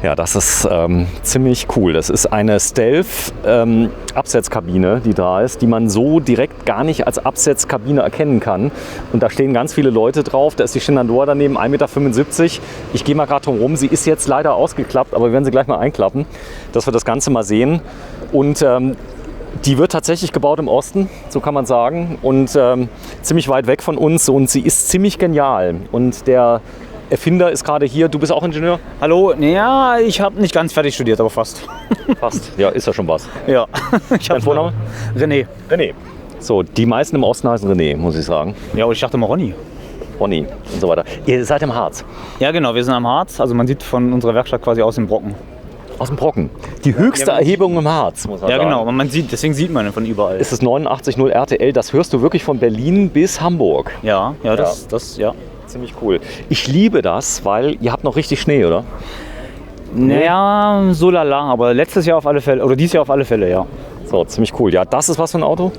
Ja, das ist ziemlich cool. Das ist eine Stealth-Absetzkabine, die da ist, die man so direkt gar nicht als Absetzkabine erkennen kann. Und da stehen ganz viele Leute drauf. Da ist die Shenandoah daneben, 1,75 Meter. Ich gehe mal gerade drum rum. Sie ist jetzt leider ausgeklappt, aber wir werden sie gleich mal einklappen, dass wir das Ganze mal sehen. Und die wird tatsächlich gebaut im Osten, so kann man sagen. Und ziemlich weit weg von uns. Und sie ist ziemlich genial. Und der Erfinder ist gerade hier. Du bist auch Ingenieur? Hallo, ja, ich habe nicht ganz fertig studiert, aber fast. Fast, ja, ist ja schon was. Ja. Dein Vorname? René. René. So, die meisten im Osten heißen René, muss ich sagen. Ja, und ich dachte mal Ronny. Ronny und so weiter. Ihr seid im Harz? Ja, genau, wir sind am Harz. Also man sieht von unserer Werkstatt quasi aus dem Brocken. Aus dem Brocken. Die höchste Erhebung im Harz, muss man sagen. Ja, genau, man sieht, deswegen sieht man ihn von überall. Es ist 89.0 RTL, das hörst du wirklich von Berlin bis Hamburg. Ja, das. Ziemlich cool. Ich liebe das, weil ihr habt noch richtig Schnee, oder? Naja, so lala, aber letztes Jahr auf alle Fälle, oder dieses Jahr auf alle Fälle, ja. So, ziemlich cool. Ja, das ist was für ein Auto?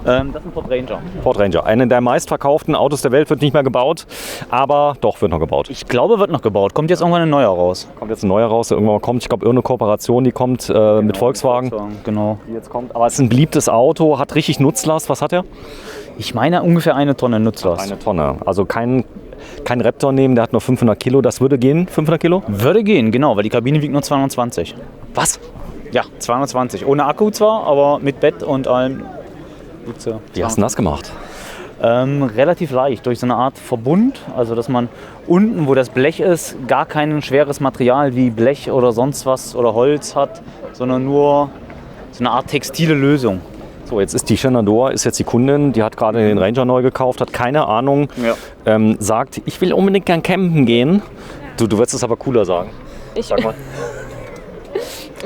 Das ist ein Ford Ranger. Ford Ranger. Einer der meistverkauften Autos der Welt, wird nicht mehr gebaut, aber doch, wird noch gebaut. Ich glaube, wird noch gebaut. Kommt jetzt irgendwann ein neuer raus. Kommt jetzt ein neuer raus, der irgendwann mal kommt. Ich glaube, irgendeine Kooperation, die kommt mit Volkswagen. Genau. Die jetzt kommt. Aber es ist ein beliebtes Auto, hat richtig Nutzlast. Was hat er? Ich meine ungefähr 1 Tonne Nutzlast. Eine Tonne. Also kein Raptor nehmen, der hat nur 500 Kilo. Das würde gehen, 500 Kilo? Würde gehen, genau, weil die Kabine wiegt nur 220. Was? Ja, 220. Ohne Akku zwar, aber mit Bett und allem. Wie hast du das gemacht? Relativ leicht, durch so eine Art Verbund. Also dass man unten, wo das Blech ist, gar kein schweres Material wie Blech oder sonst was oder Holz hat, sondern nur so eine Art textile Lösung. So, jetzt ist die Shenandoah, ist jetzt die Kundin, die hat gerade den Ranger neu gekauft, hat keine Ahnung, sagt, ich will unbedingt gern campen gehen. Du würdest es aber cooler sagen. Sag mal.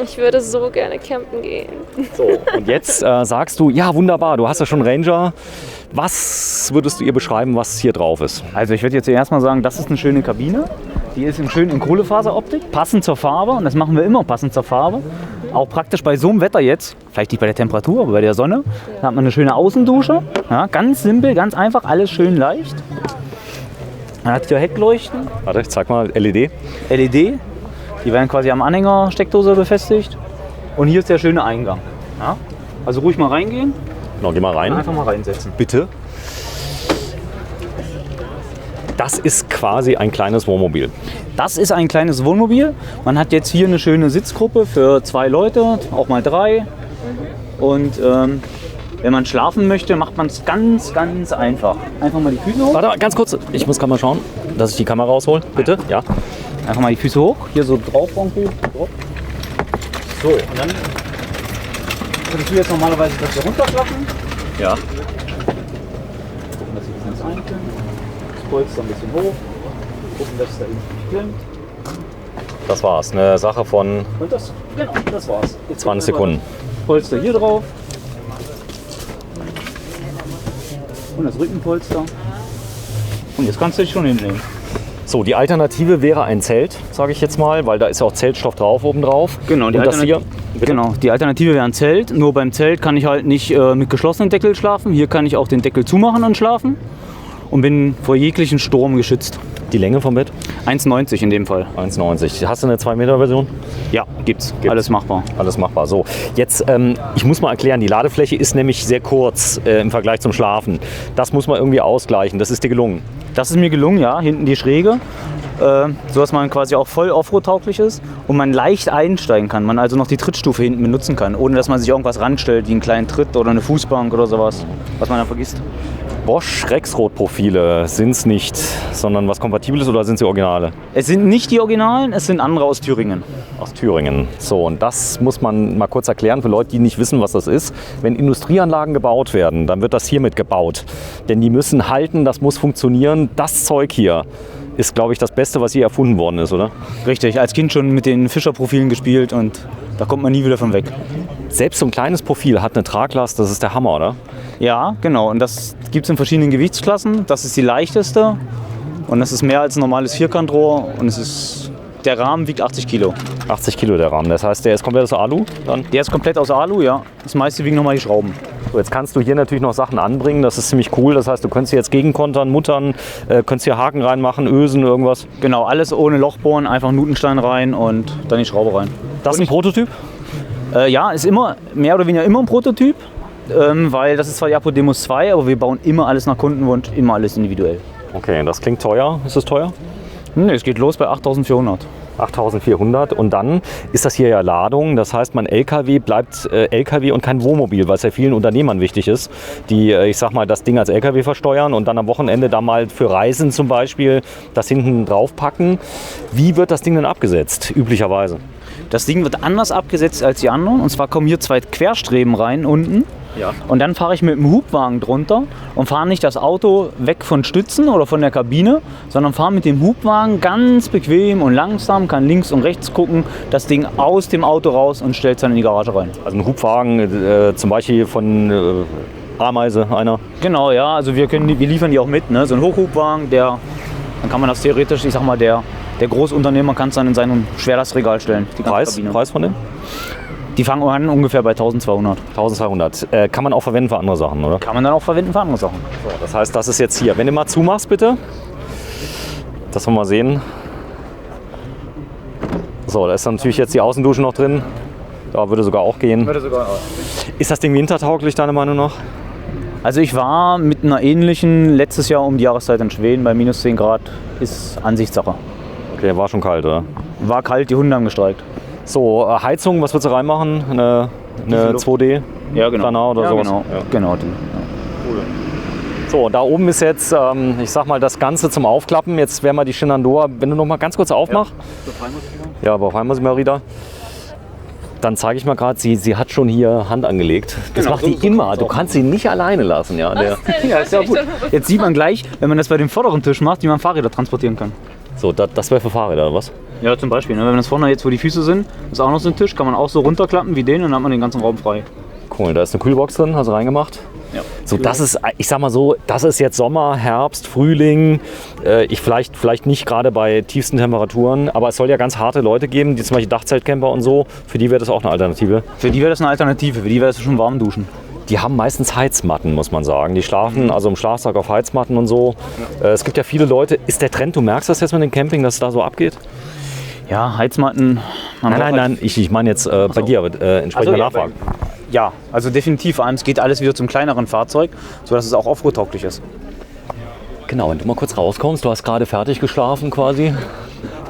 Ich würde so gerne campen gehen. So, und jetzt sagst du, ja wunderbar, du hast ja schon Ranger. Was würdest du ihr beschreiben, was hier drauf ist? Also ich würde jetzt zuerst mal sagen, das ist eine schöne Kabine. Die ist schön in Kohlefaseroptik, passend zur Farbe. Und das machen wir immer passend zur Farbe. Auch praktisch bei so einem Wetter jetzt, vielleicht nicht bei der Temperatur, aber bei der Sonne, da hat man eine schöne Außendusche. Ja, ganz simpel, ganz einfach, alles schön leicht. Dann hat hier Heckleuchten. Warte, ich zeig mal, LED. LED. Die werden quasi am Anhänger Steckdose befestigt. Und hier ist der schöne Eingang. Ja? Also ruhig mal reingehen. Genau, geh mal rein. Einfach mal reinsetzen. Bitte. Das ist quasi ein kleines Wohnmobil. Das ist ein kleines Wohnmobil. Man hat jetzt hier eine schöne Sitzgruppe für 2 Leute, auch mal 3. Und wenn man schlafen möchte, macht man es ganz, ganz einfach. Einfach mal die Füße hoch. Warte mal, ganz kurz. Ich muss gerade mal schauen, dass ich die Kamera raushol. Bitte. Ja. Einfach mal die Füße hoch. Hier so drauf irgendwie. So, und dann würdest du jetzt normalerweise das hier runterklappen. Ja. Gucken, dass ich das nicht einklemmt. Das Polster ein bisschen hoch. Gucken, dass es da irgendwie nicht klemmt. Das war's. Eine Sache von Und das, genau, das war's. Jetzt 20 Sekunden. Polster hier drauf. Und das Rückenpolster. Und jetzt kannst du dich schon hinlegen. So, die Alternative wäre ein Zelt, sage ich jetzt mal, weil da ist ja auch Zeltstoff drauf oben drauf. Genau, und das hier. Genau, die Alternative wäre ein Zelt. Nur beim Zelt kann ich halt nicht mit geschlossenen Deckel schlafen. Hier kann ich auch den Deckel zumachen und schlafen. Und bin vor jeglichen Sturm geschützt. Die Länge vom Bett? 1,90 in dem Fall. 1,90. Hast du eine 2-Meter-Version? Ja, gibt's. Alles machbar. Alles machbar. So, jetzt, ich muss mal erklären, die Ladefläche ist nämlich sehr kurz im Vergleich zum Schlafen. Das muss man irgendwie ausgleichen. Das ist dir gelungen? Das ist mir gelungen, ja. Hinten die Schräge, so dass man quasi auch voll Offroad-tauglich ist und man leicht einsteigen kann. Man also noch die Trittstufe hinten benutzen kann, ohne dass man sich irgendwas ranstellt, wie einen kleinen Tritt oder eine Fußbank oder sowas, was man dann vergisst. Bosch Rexroth-Profile sind es nicht, sondern was Kompatibles oder sind sie Originale? Es sind nicht die Originalen, es sind andere aus Thüringen. Aus Thüringen. So, und das muss man mal kurz erklären für Leute, die nicht wissen, was das ist. Wenn Industrieanlagen gebaut werden, dann wird das hiermit gebaut. Denn die müssen halten, das muss funktionieren. Das Zeug hier ist, glaube ich, das Beste, was je erfunden worden ist, oder? Richtig, als Kind schon mit den Fischer-Profilen gespielt und da kommt man nie wieder von weg. Selbst so ein kleines Profil hat eine Traglast, das ist der Hammer, oder? Ja, genau. Und das gibt es in verschiedenen Gewichtsklassen. Das ist die leichteste und das ist mehr als ein normales Vierkantrohr und es ist, der Rahmen wiegt 80 Kilo. 80 Kilo der Rahmen, das heißt, der ist komplett aus Alu dann? Der ist komplett aus Alu, ja. Das meiste wiegen nochmal die Schrauben. So, jetzt kannst du hier natürlich noch Sachen anbringen, das ist ziemlich cool. Das heißt, du könntest hier jetzt gegenkontern, muttern, könntest hier Haken reinmachen, Ösen, irgendwas. Genau, alles ohne Loch bohren, einfach Nutenstein rein und dann die Schraube rein. Das ist ein Prototyp? Ja, ist immer mehr oder weniger immer ein Prototyp, weil das ist zwar die Apodemos 2, aber wir bauen immer alles nach Kundenwunsch, immer alles individuell. Okay, das klingt teuer. Ist es teuer? Nee, es geht los bei 8.400. 8.400 und dann ist das hier ja Ladung. Das heißt, mein LKW bleibt LKW und kein Wohnmobil, weil es ja vielen Unternehmern wichtig ist, die, ich sag mal, das Ding als LKW versteuern und dann am Wochenende da mal für Reisen zum Beispiel das hinten drauf packen. Wie wird das Ding denn abgesetzt, üblicherweise? Das Ding wird anders abgesetzt als die anderen. Und zwar kommen hier 2 Querstreben rein unten. Ja. Und dann fahre ich mit dem Hubwagen drunter und fahre nicht das Auto weg von Stützen oder von der Kabine, sondern fahre mit dem Hubwagen ganz bequem und langsam, kann links und rechts gucken, das Ding aus dem Auto raus und stellt es dann in die Garage rein. Also ein Hubwagen zum Beispiel von Ameise, einer? Genau, ja, also wir liefern die auch mit, ne? So ein Hochhubwagen, dann kann man das theoretisch, ich sag mal, der Großunternehmer kann es dann in seinem Schwerlastregal stellen. Die ganze Kabine. Preis von dem? Die fangen an ungefähr bei 1.200. 1.200. Kann man auch verwenden für andere Sachen, oder? Kann man dann auch verwenden für andere Sachen. So, das heißt, das ist jetzt hier. Wenn du mal zumachst, bitte. Das wollen wir mal sehen. So, da ist dann natürlich jetzt die Außendusche noch drin. Da würde sogar auch gehen. Ist das Ding wintertauglich, deiner Meinung nach? Also ich war mit einer ähnlichen letztes Jahr um die Jahreszeit in Schweden bei minus 10 Grad. Ist Ansichtssache. Okay, war schon kalt, oder? War kalt, die Hunde haben gestreikt. So, Heizung, was würdest du reinmachen? Eine 2D? Ja, genau. Planau oder sowas? Genau, Ja. genau die. So, da oben ist jetzt, ich sag mal, das Ganze zum Aufklappen. Jetzt wäre mal die Shenandoah, wenn du noch mal ganz kurz aufmachst. Ja, aber auf einmal sind wir wieder. Dann zeige ich mal gerade, sie hat schon hier Hand angelegt. Das Genau, macht die so immer. Du kannst sie nicht alleine lassen. Ja, Ja, ist ja gut. Jetzt sieht man gleich, wenn man das bei dem vorderen Tisch macht, wie man Fahrräder transportieren kann. So, das wäre für Fahrräder, oder was? Ja, zum Beispiel. Ne? Wenn man das vorne jetzt, wo die Füße sind, ist auch noch so ein Tisch, kann man auch so runterklappen wie den und dann hat man den ganzen Raum frei. Cool, da ist eine Kühlbox drin, hast du reingemacht. Ja. So, das ist, ich sag mal so, das ist jetzt Sommer, Herbst, Frühling. Vielleicht nicht gerade bei tiefsten Temperaturen, aber es soll ja ganz harte Leute geben, die zum Beispiel Dachzeltcamper und so. Für die wäre das auch eine Alternative. Für die wäre das eine Alternative, für die wäre das schon warm duschen. Die haben meistens Heizmatten, muss man sagen. Die schlafen also im Schlafsack auf Heizmatten und so. Es gibt ja viele Leute. Ist der Trend, du merkst das jetzt mit dem Camping, dass es da so abgeht? Ja, Heizmatten. Nein, ich meine jetzt bei dir, entsprechend nachfragen. Ja, also definitiv. Vor allem, es geht alles wieder zum kleineren Fahrzeug, sodass es auch offroad-tauglich ist. Genau, wenn du mal kurz rauskommst, du hast gerade fertig geschlafen quasi.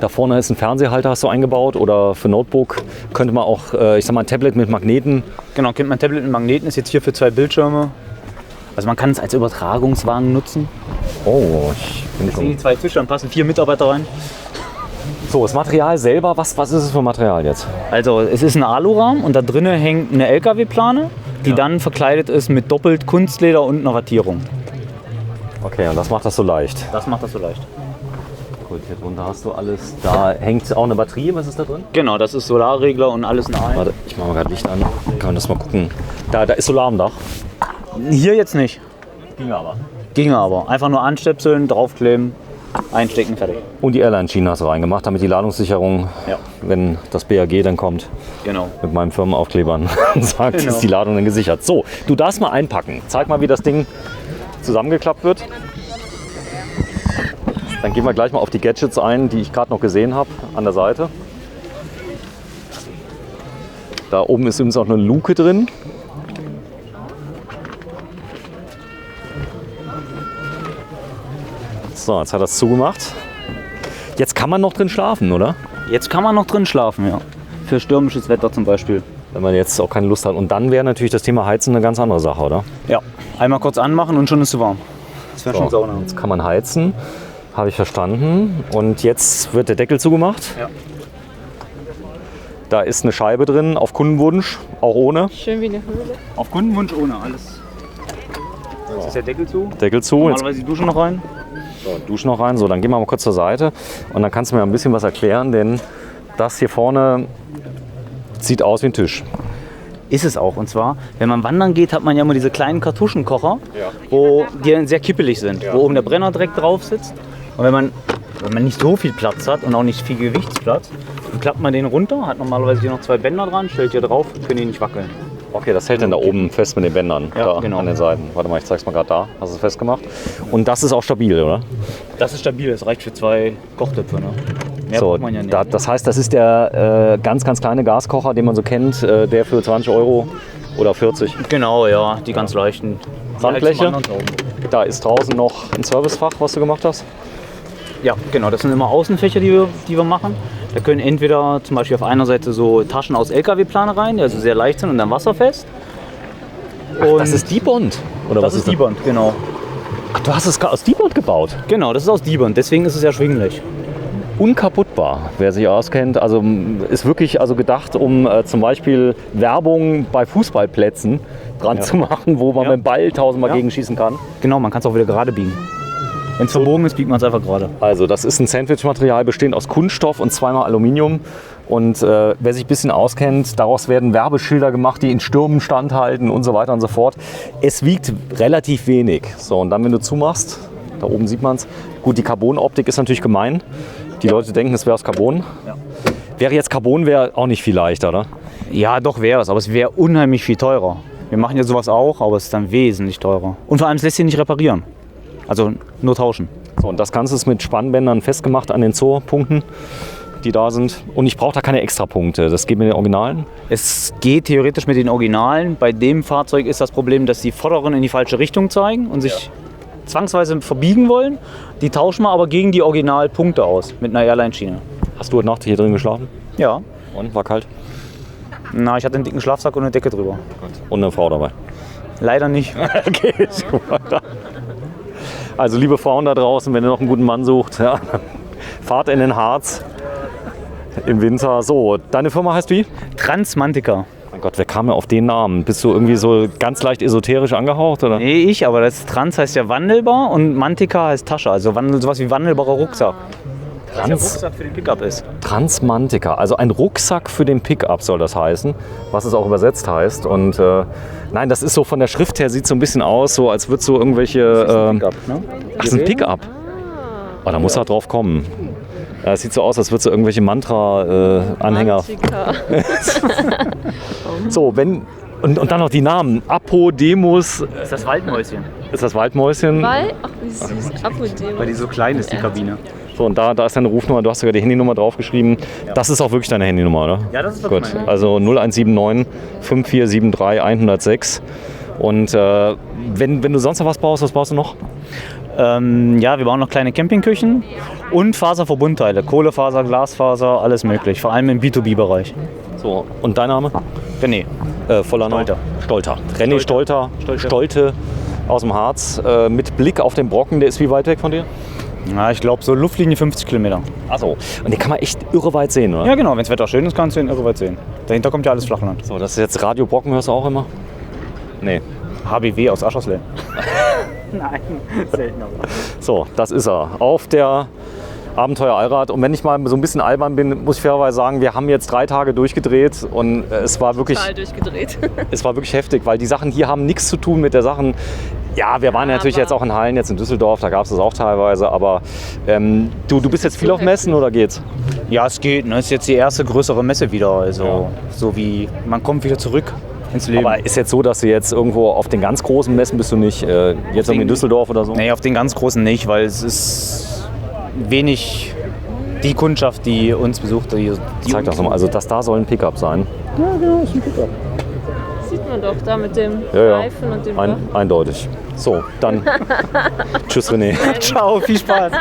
Da vorne ist ein Fernsehalter, hast du eingebaut, oder für Notebook könnte man auch, ich sag mal, ein Tablet mit Magneten. Genau, kennt man Tablet mit Magneten, ist jetzt hier für 2 Bildschirme. Also man kann es als Übertragungswagen nutzen. Oh, ich bin Hier sind die schon. 2 Tische, dann passen 4 Mitarbeiter rein. So, das Material selber, was ist es für Material jetzt? Also es ist ein Alurahmen und da drinnen hängt eine LKW-Plane, die dann verkleidet ist mit doppelt Kunstleder und einer Wattierung. Okay, und das macht das so leicht. Das macht das so leicht. Gut, hier drunter hast du alles. Da hängt auch eine Batterie, was ist da drin? Genau, das ist Solarregler und alles in einem. Warte, ich mache mal gerade Licht an. Kann man das mal gucken. Da ist Solar am Dach. Hier jetzt nicht. Ging aber. Ginge aber. Einfach nur anstöpseln, draufkleben, einstecken, fertig. Und die Airline-Schienen hast du reingemacht, damit die Ladungssicherung, Ja. wenn das BAG dann kommt, Genau. mit meinem Firmenaufklebern sagt, Genau. ist die Ladung dann gesichert. So, du darfst mal einpacken. Zeig mal, wie das Ding zusammengeklappt wird. Dann gehen wir gleich mal auf die Gadgets ein, die ich gerade noch gesehen habe, an der Seite. Da oben ist übrigens auch eine Luke drin. So, jetzt hat er es zugemacht. Jetzt kann man noch drin schlafen, oder? Jetzt kann man noch drin schlafen, ja. Für stürmisches Wetter zum Beispiel. Wenn man jetzt auch keine Lust hat. Und dann wäre natürlich das Thema Heizen eine ganz andere Sache, oder? Ja. Einmal kurz anmachen und schon ist es warm. Das wäre schon Sauna. Jetzt kann man heizen, habe ich verstanden. Und jetzt wird der Deckel zugemacht. Ja. Da ist eine Scheibe drin, auf Kundenwunsch, auch ohne. Schön wie eine Höhle. Auf Kundenwunsch ohne alles. Jetzt ist der Deckel zu. Deckel zu, jetzt Normalerweise die Dusche noch rein. Dusch noch rein. So, dann gehen wir mal kurz zur Seite. Und dann kannst du mir ein bisschen was erklären, denn das hier vorne sieht aus wie ein Tisch. Ist es auch. Und zwar, wenn man wandern geht, hat man ja immer diese kleinen Kartuschenkocher, wo die sehr kippelig sind, wo oben der Brenner direkt drauf sitzt. Und wenn man nicht so viel Platz hat und auch nicht viel Gewichtsplatz, dann klappt man den runter, hat normalerweise hier noch 2 Bänder dran, stellt hier drauf, können die nicht wackeln. Okay, das hält dann da oben fest mit den Bändern, Ja, da genau. an den Seiten. Warte mal, ich zeig's mal gerade da. Hast du es festgemacht? Und das ist auch stabil, oder? Das ist stabil, das reicht für 2 Kochtöpfe. Ne? Mehr So, braucht man ja nicht. das heißt, das ist der ganz, ganz kleine Gaskocher, den man so kennt, der für 20 Euro oder 40. Genau, ja, die ganz leichten. Sandbleche? Halt zum anderen Tauben. Da ist draußen noch ein Servicefach, was du gemacht hast. Ja, genau, das sind immer Außenfächer, die wir machen. Da können entweder zum Beispiel auf einer Seite so Taschen aus LKW-Plane rein, die also sehr leicht sind und dann wasserfest. Und Das ist Dibond, oder das was ist Dibond, genau. Ach, du hast es aus Dibond gebaut. Genau, das ist aus Dibond, deswegen ist es ja schwinglich. Unkaputtbar, wer sich auskennt. Also ist wirklich also gedacht, um zum Beispiel Werbung bei Fußballplätzen dran zu machen, wo man Ja. mit dem Ball tausendmal Ja. gegenschießen kann. Genau, man kann es auch wieder gerade biegen. Wenn es verbogen ist, biegt man es einfach gerade. Also das ist ein Sandwich-Material bestehend aus Kunststoff und zweimal Aluminium. Und wer sich ein bisschen auskennt, daraus werden Werbeschilder gemacht, die in Stürmen standhalten und so weiter und so fort. Es wiegt relativ wenig. So, und dann, wenn du zumachst, da oben sieht man es. Gut, die Carbon-Optik ist natürlich gemein. Die Leute denken, es wäre aus Carbon. Ja. Wäre jetzt Carbon, wäre auch nicht viel leichter, oder? Ja, doch wäre es, aber es wäre unheimlich viel teurer. Wir machen ja sowas auch, aber es ist dann wesentlich teurer. Und vor allem, es lässt sich nicht reparieren. Also nur tauschen. So, und das Ganze ist mit Spannbändern festgemacht an den Zollpunkten, die da sind. Und ich brauche da keine Extrapunkte. Das geht mit den Originalen. Es geht theoretisch mit den Originalen. Bei dem Fahrzeug ist das Problem, dass die Vorderen in die falsche Richtung zeigen und sich zwangsweise verbiegen wollen. Die tauschen wir aber gegen die Originalpunkte aus mit einer Airline-Schiene. Hast du heute Nacht hier drin geschlafen? Ja. Und war kalt? Na, ich hatte einen dicken Schlafsack und eine Decke drüber. Und eine Frau dabei. Leider nicht. Okay, super. Also liebe Frauen da draußen, wenn ihr noch einen guten Mann sucht, ja, fahrt in den Harz im Winter. So, deine Firma heißt wie? Transmantica. Mein Gott, wer kam ja auf den Namen? Bist du irgendwie so ganz leicht esoterisch angehaucht, oder? Nee, ich, aber das Trans heißt ja wandelbar und Mantica heißt Tasche. Also sowas wie wandelbarer Rucksack. Der Rucksack für den Pickup ist. Transmantica, also ein Rucksack für den Pickup soll das heißen, was es auch übersetzt heißt. Und nein, das ist so von der Schrift her, sieht so ein bisschen aus, so als würde so irgendwelche... Pickup, ne? Ach, das ist ein Pickup? Oh, da muss er drauf kommen. Ja, es sieht so aus, als würde so irgendwelche Mantra-Anhänger... Mantica. So, wenn... Und dann noch die Namen. Apodemus, Das ist das Waldmäuschen. ist das Waldmäuschen. Weil, ach wie süß, Apodem. Weil die so klein ist, die Kabine. So, und da ist deine Rufnummer, du hast sogar die Handynummer draufgeschrieben. Das ist auch wirklich deine Handynummer, oder? Ja, das ist wirklich Gut, meine. also 0179 5473 106. Und wenn du sonst noch was baust, was baust du noch? Ja, wir bauen noch kleine Campingküchen und Faserverbundteile. Kohlefaser, Glasfaser, alles möglich. Vor allem im B2B-Bereich. So, und dein Name? René. Voller Name? Stolter. Stolter. René Stolter. Stolte aus dem Harz. Mit Blick auf den Brocken, der ist wie weit weg von dir? Ja, ich glaube so Luftlinie 50 Kilometer. Achso. Und den kann man echt irre weit sehen, oder? Ja genau, wenn das Wetter schön ist, kannst du ihn irre weit sehen. Dahinter kommt ja alles Flachland. So, das ist jetzt Radio Brocken, hörst du auch immer? Nee. HBW aus Aschersleben. Nein, selten aber. So, das ist er. Auf der Abenteuer Allrad. Und wenn ich mal so ein bisschen albern bin, muss ich fairerweise sagen, wir haben jetzt 3 Tage durchgedreht und es war wirklich durchgedreht. heftig, weil die Sachen hier haben nichts zu tun mit der Sachen. Ja, wir waren ja natürlich aber- jetzt auch in Hallen, jetzt in Düsseldorf, da gab es das auch teilweise, aber du bist jetzt viel auf Messen oder geht's? Ja, es geht. Ne? Ist jetzt die erste größere Messe wieder. Also so wie man kommt wieder zurück ins Leben. Aber ist jetzt so, dass du jetzt irgendwo auf den ganz großen Messen bist du nicht, jetzt irgendwie in Düsseldorf oder so? Nee, auf den ganz großen nicht, weil es ist wenig die Kundschaft, die uns besucht. Die Zeig das nochmal, also das da soll ein Pickup sein. Ja, genau, ist ein Pickup. Sieht man doch da mit dem Ja, Reifen und dem eindeutig. So, dann tschüss René. Ciao, viel Spaß.